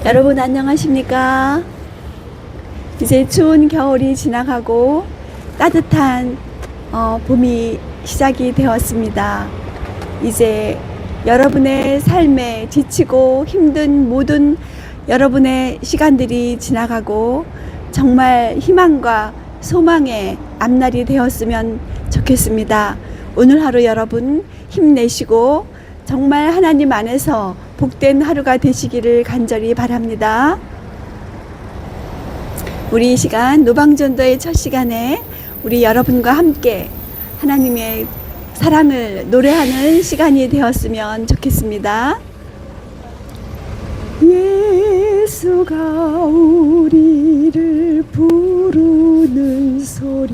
여러분 안녕하십니까? 이제 추운 겨울이 지나가고 따뜻한 봄이 시작이 되었습니다. 이제 여러분의 삶에 지치고 힘든 모든 여러분의 시간들이 지나가고 정말 희망과 소망의 앞날이 되었으면 좋겠습니다. 오늘 하루 여러분 힘내시고 정말 하나님 안에서 복된 하루가 되시기를 간절히 바랍니다. 우리 이 시간 노방전도의 첫 시간에 우리 여러분과 함께 하나님의 사랑을 노래하는 시간이 되었으면 좋겠습니다. 예수가 우리를 부르는 소리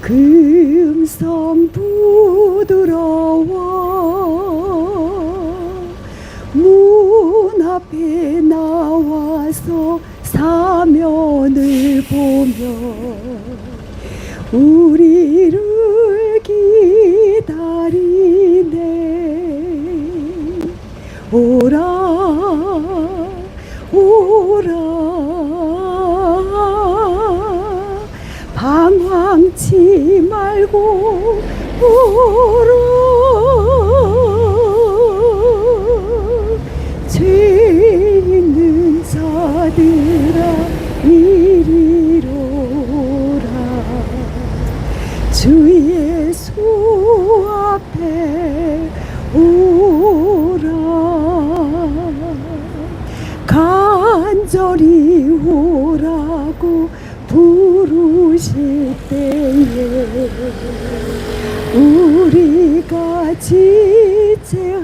금성 부드러워 문 앞에 나와서 사면을 보며 우리를 기다리네. 오라 오라 방황치 말고 오라. 죄 있는 자들아 이리로라. 주 예수 앞에 오라. 간절히 오라고 부르실 때에 우리가 지체하랴.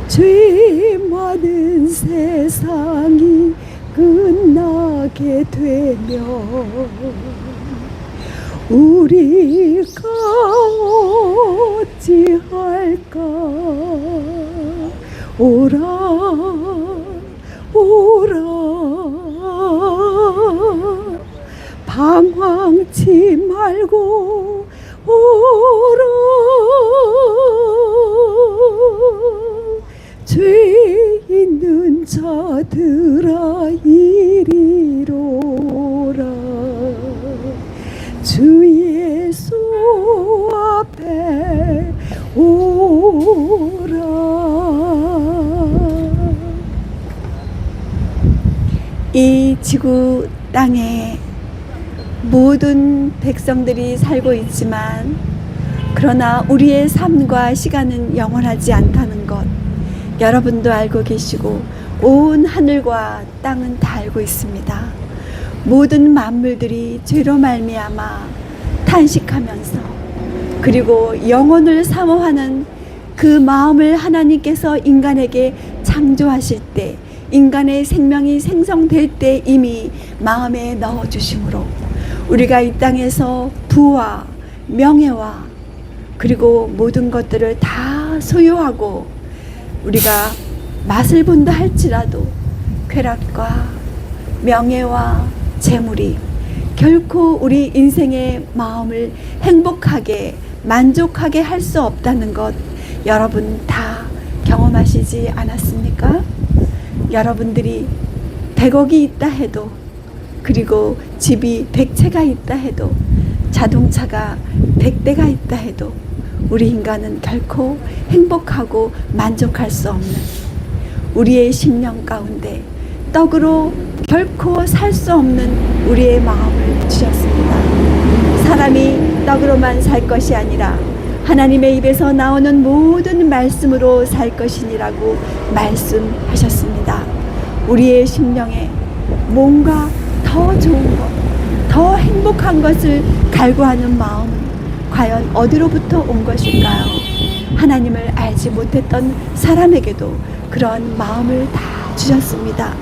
죄 많은 세상이 끝나게 되면 우리가 어찌할까. 오라 오라 방황치 말고 오라. 죄 있는 자들아 이리로라. 주 예수 앞에 오라. 이 지구 땅에 모든 백성들이 살고 있지만 그러나 우리의 삶과 시간은 영원하지 않다는 것 여러분도 알고 계시고 온 하늘과 땅은 다 알고 있습니다. 모든 만물들이 죄로 말미암아 탄식하면서 그리고 영혼을 사모하는 그 마음을 하나님께서 인간에게 창조하실 때 인간의 생명이 생성될 때 이미 마음에 넣어주심으로 우리가 이 땅에서 부와 명예와 그리고 모든 것들을 다 소유하고 우리가 맛을 본다 할지라도 쾌락과 명예와 재물이 결코 우리 인생의 마음을 행복하게 만족하게 할 수 없다는 것 여러분 다 경험하시지 않았습니까? 여러분들이 100억이 있다 해도 그리고 집이 100채가 있다 해도 자동차가 100대가 있다 해도 우리 인간은 결코 행복하고 만족할 수 없는 우리의 심령 가운데 떡으로 결코 살 수 없는 우리의 마음을 주셨습니다. 사람이 떡으로만 살 것이 아니라 하나님의 입에서 나오는 모든 말씀으로 살 것이니라고 말씀하셨습니다. 우리의 심령에 뭔가 더 좋은 것, 더 행복한 것을 갈구하는 마음은 과연 어디로부터 온 것일까요? 하나님을 알지 못했던 사람에게도 그런 마음을 다 주셨습니다.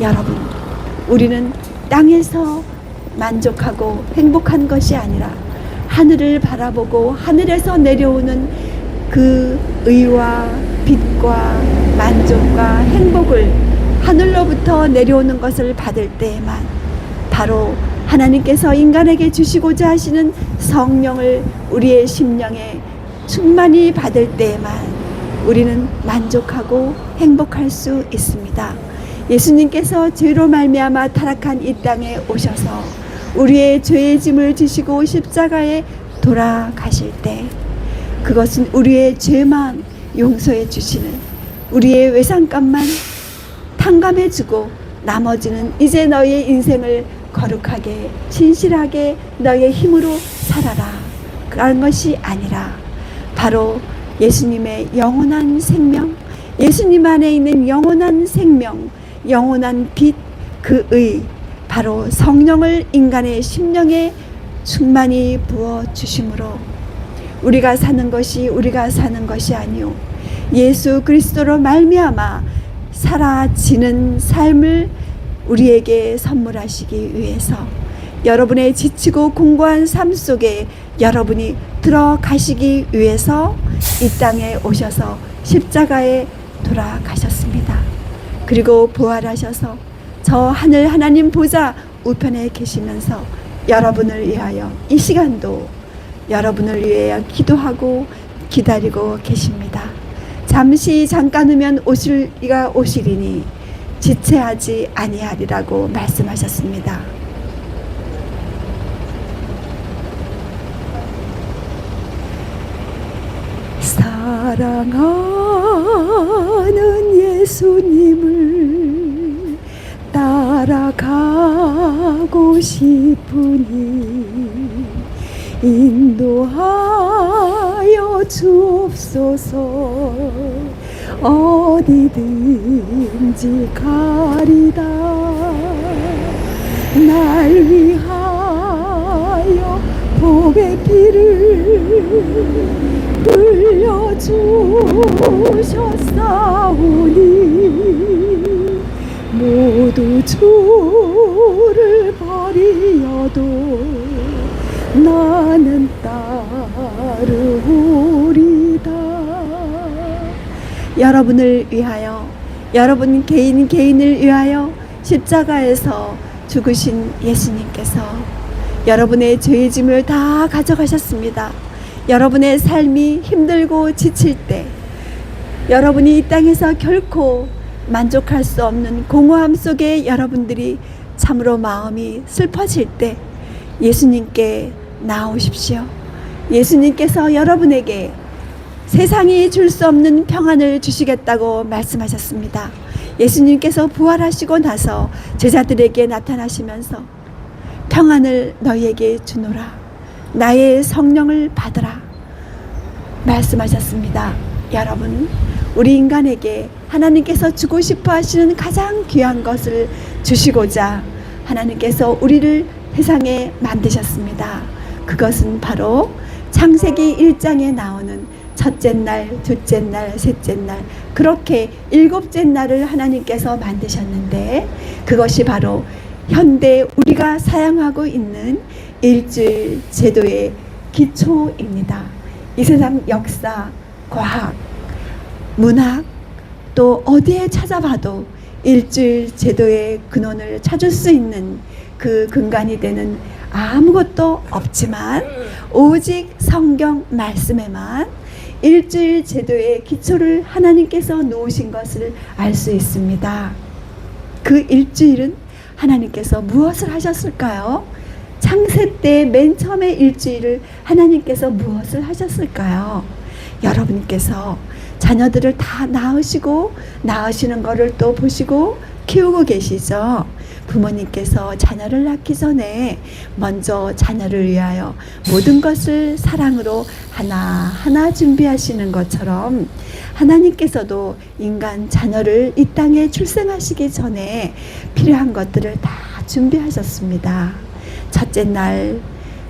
여러분, 우리는 땅에서 만족하고 행복한 것이 아니라 하늘을 바라보고 하늘에서 내려오는 그 의와 빛과 만족과 행복을 하늘로부터 내려오는 것을 받을 때에만 바로 하나님께서 인간에게 주시고자 하시는 성령을 우리의 심령에 충만히 받을 때에만 우리는 만족하고 행복할 수 있습니다. 예수님께서 죄로 말미암아 타락한 이 땅에 오셔서 우리의 죄의 짐을 지시고 십자가에 돌아가실 때, 그것은 우리의 죄만 용서해 주시는, 우리의 외상값만 탕감해 주고 나머지는 이제 너의 인생을 거룩하게 신실하게 너의 힘으로 살아라, 그런 것이 아니라 바로 예수님의 영원한 생명, 예수님 안에 있는 영원한 생명, 영원한 빛, 그의 바로 성령을 인간의 심령에 충만히 부어 주심으로 우리가 사는 것이 아니요 예수 그리스도로 말미암아 사라지는 삶을 우리에게 선물하시기 위해서, 여러분의 지치고 공고한 삶 속에 여러분이 들어가시기 위해서 이 땅에 오셔서 십자가에 돌아가셨습니다. 그리고 부활하셔서 저 하늘 하나님 보좌 우편에 계시면서 여러분을 위하여 이 시간도 여러분을 위하여 기도하고 기다리고 계십니다. 잠시 잠깐 후면 오시리가 오시리니 지체하지 아니하리라고 말씀하셨습니다. 사랑하는 예수님을 따라가고 싶으니 인도하여 주옵소서. 어디든지 가리다 날 위하여 복의 피를 흘려주셨사오니 모두 주를 버리어도 나는 따르오리다. 여러분을 위하여, 여러분 개인을 위하여 십자가에서 죽으신 예수님께서 여러분의 죄의 짐을 다 가져가셨습니다. 여러분의 삶이 힘들고 지칠 때, 여러분이 이 땅에서 결코 만족할 수 없는 공허함 속에 여러분들이 참으로 마음이 슬퍼질 때 예수님께 나오십시오. 예수님께서 여러분에게 세상이 줄 수 없는 평안을 주시겠다고 말씀하셨습니다. 예수님께서 부활하시고 나서 제자들에게 나타나시면서 평안을 너희에게 주노라, 나의 성령을 받으라 말씀하셨습니다. 여러분, 우리 인간에게 하나님께서 주고 싶어 하시는 가장 귀한 것을 주시고자 하나님께서 우리를 세상에 만드셨습니다. 그것은 바로 창세기 1장에 나오는 첫째 날, 둘째 날, 셋째 날, 그렇게 일곱째 날을 하나님께서 만드셨는데, 그것이 바로 현대 우리가 사용하고 있는 일주일 제도의 기초입니다. 이 세상 역사, 과학, 문학, 또 어디에 찾아봐도 일주일 제도의 근원을 찾을 수 있는 그 근간이 되는 아무것도 없지만 오직 성경 말씀에만 일주일 제도의 기초를 하나님께서 놓으신 것을 알 수 있습니다. 그 일주일은 하나님께서 무엇을 하셨을까요? 창세 때 맨 처음에 일주일을 하나님께서 무엇을 하셨을까요? 여러분께서 자녀들을 다 낳으시고 낳으시는 것을 또 보시고 키우고 계시죠? 부모님께서 자녀를 낳기 전에 먼저 자녀를 위하여 모든 것을 사랑으로 하나하나 준비하시는 것처럼 하나님께서도 인간 자녀를 이 땅에 출생하시기 전에 필요한 것들을 다 준비하셨습니다. 첫째 날,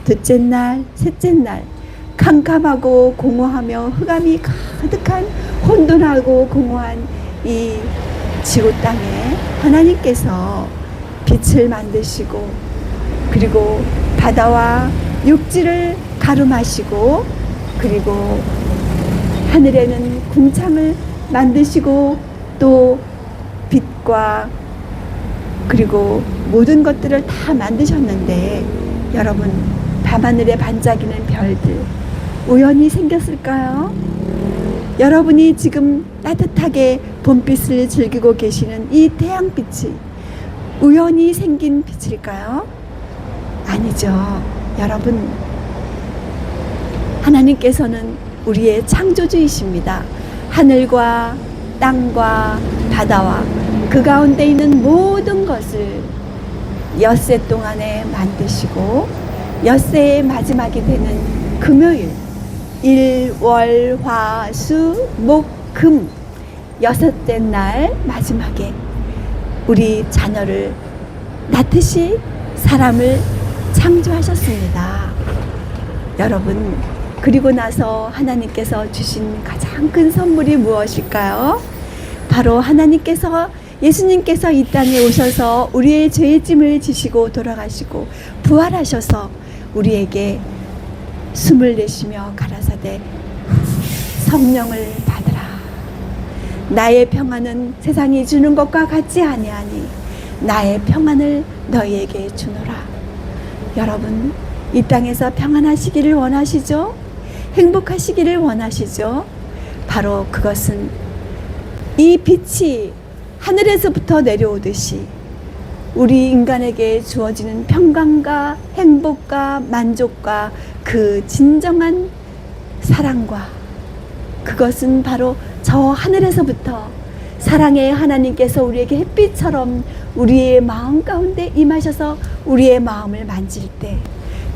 둘째 날, 셋째 날, 캄캄하고 공허하며 흑암이 가득한 혼돈하고 공허한 이 지구 땅에 하나님께서 빛을 만드시고, 그리고 바다와 육지를 가름하시고, 그리고 하늘에는 궁창을 만드시고, 또 빛과 그리고 모든 것들을 다 만드셨는데, 여러분, 밤하늘에 반짝이는 별들 우연히 생겼을까요? 여러분이 지금 따뜻하게 봄빛을 즐기고 계시는 이 태양빛이 우연히 생긴 빛일까요? 아니죠. 여러분, 하나님께서는 우리의 창조주이십니다. 하늘과 땅과 바다와 그 가운데 있는 모든 것을 엿새 동안에 만드시고 엿새의 마지막이 되는 금요일, 일, 월, 화, 수, 목, 금 여섯째 날 마지막에 우리 자녀를 낳듯이 사람을 창조하셨습니다. 여러분, 그리고 나서 하나님께서 주신 가장 큰 선물이 무엇일까요? 바로 하나님께서, 예수님께서 이 땅에 오셔서 우리의 죄의 짐을 지시고 돌아가시고 부활하셔서 우리에게 숨을 내쉬며 가라사대 성령을 받으라. 나의 평안은 세상이 주는 것과 같지 아니하니 나의 평안을 너희에게 주노라. 여러분, 이 땅에서 평안하시기를 원하시죠? 행복하시기를 원하시죠? 바로 그것은 이 빛이 하늘에서부터 내려오듯이 우리 인간에게 주어지는 평강과 행복과 만족과 그 진정한 사랑과, 그것은 바로 저 하늘에서부터 사랑의 하나님께서 우리에게 햇빛처럼 우리의 마음 가운데 임하셔서 우리의 마음을 만질 때,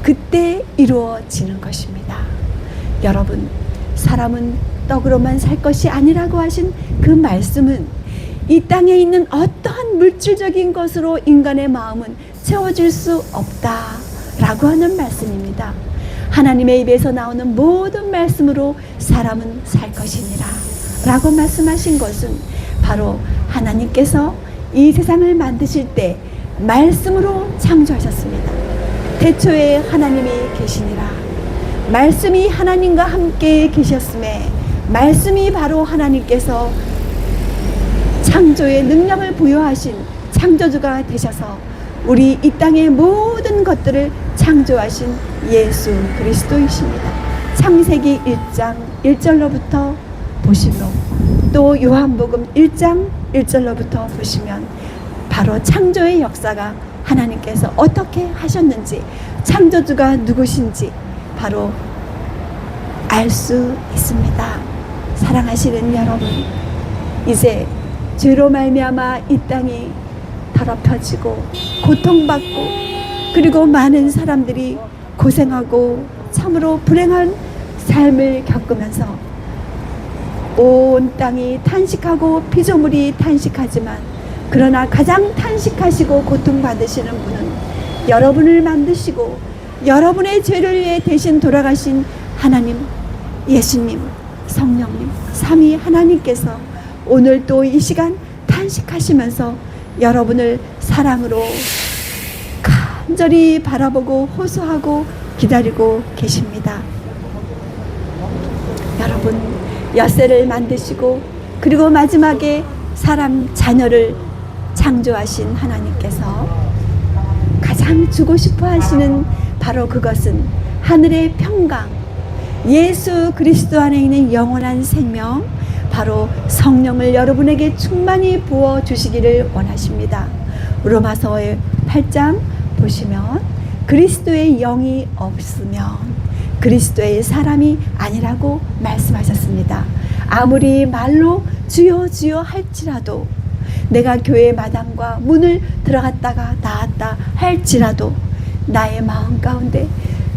그때 이루어지는 것입니다. 여러분, 사람은 떡으로만 살 것이 아니라고 하신 그 말씀은 이 땅에 있는 어떠한 물질적인 것으로 인간의 마음은 채워질 수 없다라고 하는 말씀입니다. 하나님의 입에서 나오는 모든 말씀으로 사람은 살 것이니라 라고 말씀하신 것은 바로 하나님께서 이 세상을 만드실 때 말씀으로 창조하셨습니다. 태초에 하나님이 계시니라. 말씀이 하나님과 함께 계셨음에 말씀이 바로 하나님께서 창조의 능력을 부여하신 창조주가 되셔서 우리 이 땅의 모든 것들을 창조하신 예수 그리스도이십니다. 창세기 1장 1절로부터 보시면, 또 요한복음 1장 1절로부터 보시면 바로 창조의 역사가 하나님께서 어떻게 하셨는지, 창조주가 누구신지 바로 알 수 있습니다. 사랑하시는 여러분, 이제 죄로 말미암아 이 땅이 더럽혀지고 고통받고, 그리고 많은 사람들이 고생하고 참으로 불행한 삶을 겪으면서 온 땅이 탄식하고 피조물이 탄식하지만, 그러나 가장 탄식하시고 고통받으시는 분은 여러분을 만드시고 여러분의 죄를 위해 대신 돌아가신 하나님, 예수님, 성령님, 삼위 하나님께서 오늘 또 이 시간 탄식하시면서 여러분을 사랑으로 간절히 바라보고 호소하고 기다리고 계십니다. 여러분, 엿새를 만드시고 그리고 마지막에 사람 자녀를 창조하신 하나님께서 가장 주고 싶어 하시는 바로 그것은 하늘의 평강, 예수 그리스도 안에 있는 영원한 생명, 바로 성령을 여러분에게 충만히 부어주시기를 원하십니다. 로마서 8장 보시면 그리스도의 영이 없으면 그리스도의 사람이 아니라고 말씀하셨습니다. 아무리 말로 주여 주여 할지라도, 내가 교회 마당과 문을 들어갔다가 나왔다 할지라도 나의 마음 가운데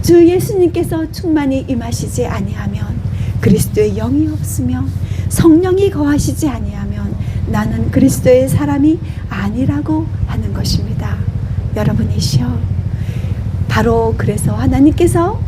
주 예수님께서 충만히 임하시지 아니하면, 그리스도의 영이 없으면, 성령이 거하시지 아니하면 나는 그리스도의 사람이 아니라고 하는 것입니다. 여러분이시여, 바로 그래서 하나님께서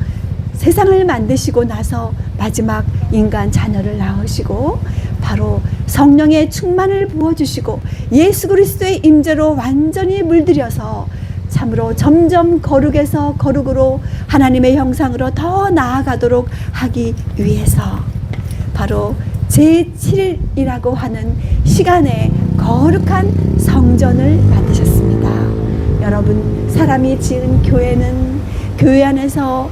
세상을 만드시고 나서 마지막 인간 자녀를 낳으시고 바로 성령의 충만을 부어주시고 예수 그리스도의 임재로 완전히 물들여서 참으로 점점 거룩에서 거룩으로 하나님의 형상으로 더 나아가도록 하기 위해서 바로 제7일이라고 하는 시간에 거룩한 성전을 만드셨습니다. 여러분, 사람이 지은 교회는 교회 안에서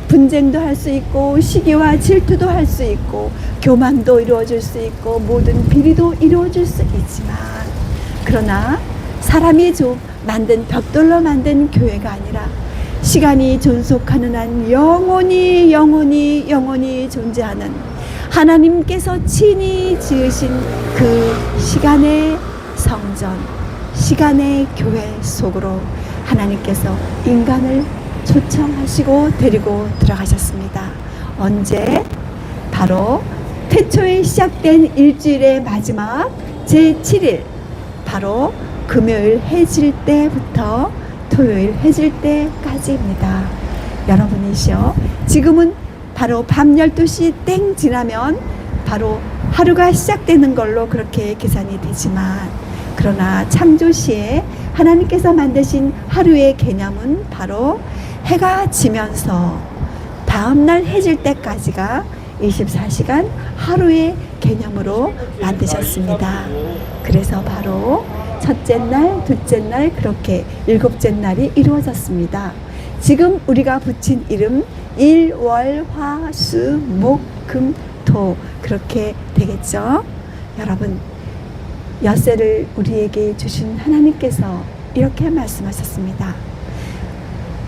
분쟁도 할 수 있고 시기와 질투도 할 수 있고 교만도 이루어질 수 있고 모든 비리도 이루어질 수 있지만, 그러나 사람이 만든 벽돌로 만든 교회가 아니라 시간이 존속하는 한 영원히 존재하는 하나님께서 친히 지으신 그 시간의 성전, 시간의 교회 속으로 하나님께서 인간을 초청하시고 데리고 들어가셨습니다. 언제? 바로 태초에 시작된 일주일의 마지막 제7일, 바로 금요일 해질 때부터 토요일 해질 때까지입니다. 여러분이시여, 지금은 바로 밤 12시 땡 지나면 바로 하루가 시작되는 걸로 그렇게 계산이 되지만, 그러나 창조시에 하나님께서 만드신 하루의 개념은 바로 해가 지면서 다음날 해질 때까지가 24시간 하루의 개념으로 만드셨습니다. 그래서 바로 첫째 날, 둘째 날, 그렇게 일곱째 날이 이루어졌습니다. 지금 우리가 붙인 이름 일, 월, 화, 수, 목, 금, 토, 그렇게 되겠죠. 여러분, 엿새를 우리에게 주신 하나님께서 이렇게 말씀하셨습니다.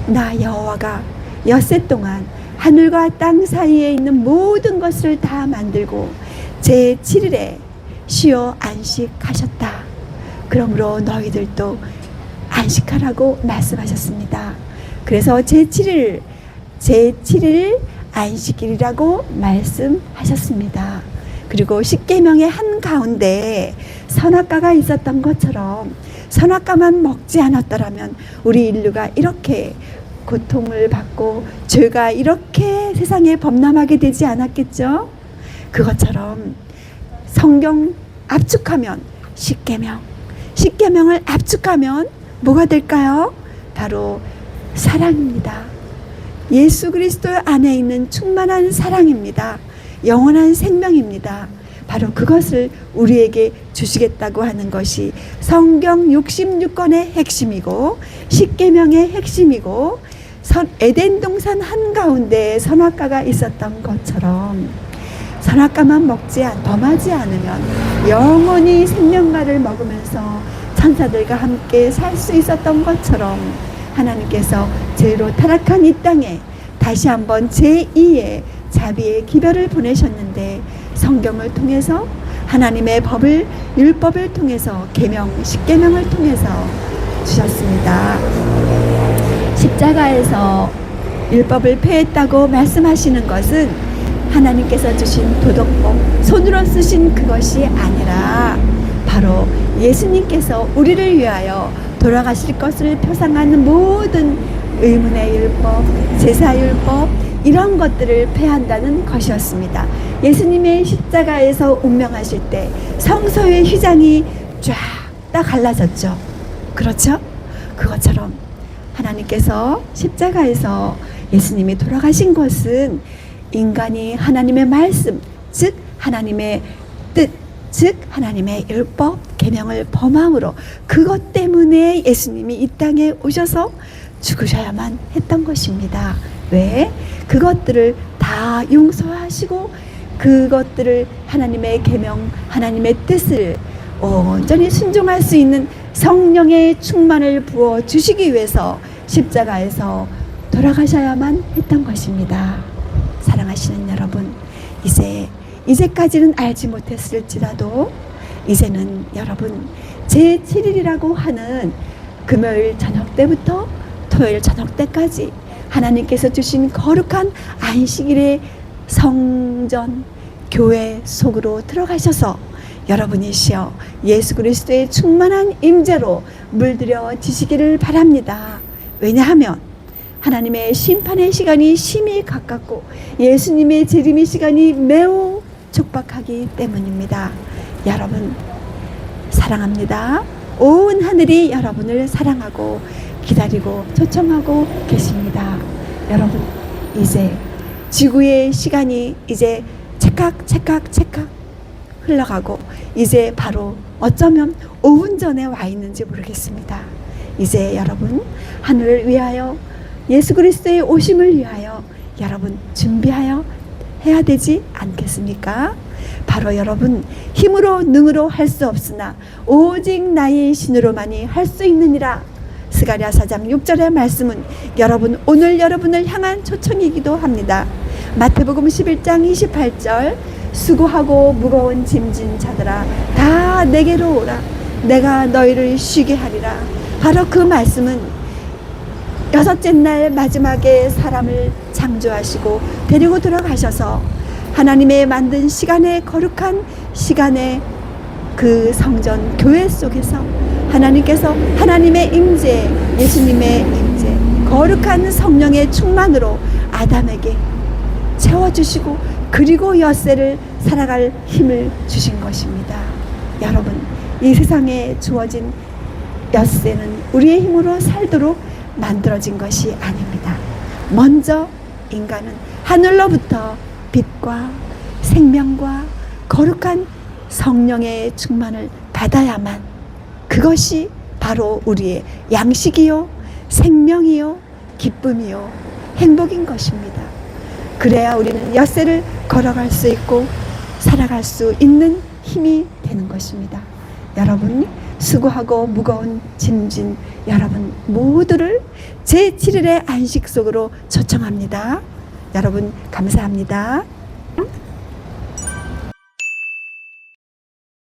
나 여호와가 엿새 동안 하늘과 땅 사이에 있는 모든 것을 다 만들고 제7일에 쉬어 안식하셨다. 그러므로 너희들도 안식하라고 말씀하셨습니다. 그래서 제7일 안식일이라고 말씀하셨습니다. 그리고 십계명의 한가운데 선악과가 있었던 것처럼 선악과만 먹지 않았더라면 우리 인류가 이렇게 고통을 받고 죄가 이렇게 세상에 범람하게 되지 않았겠죠? 그것처럼 성경 압축하면 십계명을 압축하면 뭐가 될까요? 바로 사랑입니다. 예수 그리스도 안에 있는 충만한 사랑입니다. 영원한 생명입니다. 바로 그것을 우리에게 주시겠다고 하는 것이 성경 66권의 핵심이고 십계명의 핵심이고, 에덴 동산 한가운데 선악과가 있었던 것처럼 선악과만 범하지 않으면 영원히 생명과를 먹으면서 천사들과 함께 살 수 있었던 것처럼, 하나님께서 죄로 타락한 이 땅에 다시 한번 제2의 자비의 기별을 보내셨는데, 성경을 통해서 하나님의 율법을 통해서 십계명을 통해서 주셨습니다. 십자가에서 율법을 폐했다고 말씀하시는 것은 하나님께서 주신 도덕법, 손으로 쓰신 그것이 아니라 바로 예수님께서 우리를 위하여 돌아가실 것을 표상하는 모든 의문의 율법, 제사율법, 이런 것들을 폐한다는 것이었습니다. 예수님의 십자가에서 운명하실 때 성소의 휘장이 쫙 다 갈라졌죠. 그렇죠? 그것처럼 하나님께서 십자가에서 예수님이 돌아가신 것은 인간이 하나님의 말씀, 즉 하나님의 뜻, 즉 하나님의 율법, 계명을 범함으로, 그것 때문에 예수님이 이 땅에 오셔서 죽으셔야만 했던 것입니다. 왜? 그것들을 다 용서하시고 그것들을 하나님의 계명, 하나님의 뜻을 온전히 순종할 수 있는 성령의 충만을 부어 주시기 위해서 십자가에서 돌아가셔야만 했던 것입니다. 사랑하시는 여러분, 이제까지는 알지 못했을지라도 이제는 여러분, 제7일이라고 하는 금요일 저녁 때부터 토요일 저녁 때까지 하나님께서 주신 거룩한 안식일의 성전, 교회 속으로 들어가셔서 여러분이시여 예수 그리스도의 충만한 임재로 물들여지시기를 바랍니다. 왜냐하면 하나님의 심판의 시간이 심히 가깝고 예수님의 재림의 시간이 매우 촉박하기 때문입니다. 여러분 사랑합니다. 온 하늘이 여러분을 사랑하고 기다리고 초청하고 계십니다. 여러분, 이제 지구의 시간이 이제 찰칵 흘러가고 이제 바로 어쩌면 5분 전에 와 있는지 모르겠습니다. 이제 여러분, 하늘을 위하여 예수 그리스도의 오심을 위하여 여러분 준비하여 해야 되지 않겠습니까? 바로 여러분 힘으로 능으로 할 수 없으나 오직 나의 신으로만이 할 수 있느니라. 스가랴 4장 6절의 말씀은 여러분 오늘 여러분을 향한 초청이기도 합니다. 마태복음 11장 28절 수고하고 무거운 짐진 자들아 다 내게로 오라 내가 너희를 쉬게 하리라. 바로 그 말씀은 여섯째 날 마지막에 사람을 창조하시고 데리고 들어가셔서 하나님의 만든 시간의 거룩한 시간의 그 성전 교회 속에서 하나님께서 하나님의 임재, 예수님의 임재, 거룩한 성령의 충만으로 아담에게 채워주시고 그리고 엿새를 살아갈 힘을 주신 것입니다. 여러분, 이 세상에 주어진 엿새는 우리의 힘으로 살도록 만들어진 것이 아닙니다. 먼저 인간은 하늘로부터 빛과 생명과 거룩한 성령의 충만을 받아야만 그것이 바로 우리의 양식이요 생명이요 기쁨이요 행복인 것입니다. 그래야 우리는 엿새를 걸어갈 수 있고 살아갈 수 있는 힘이 되는 것입니다. 여러분 수고하고 무거운 짐진 여러분 모두를 제7일의 안식 속으로 초청합니다. 여러분 감사합니다.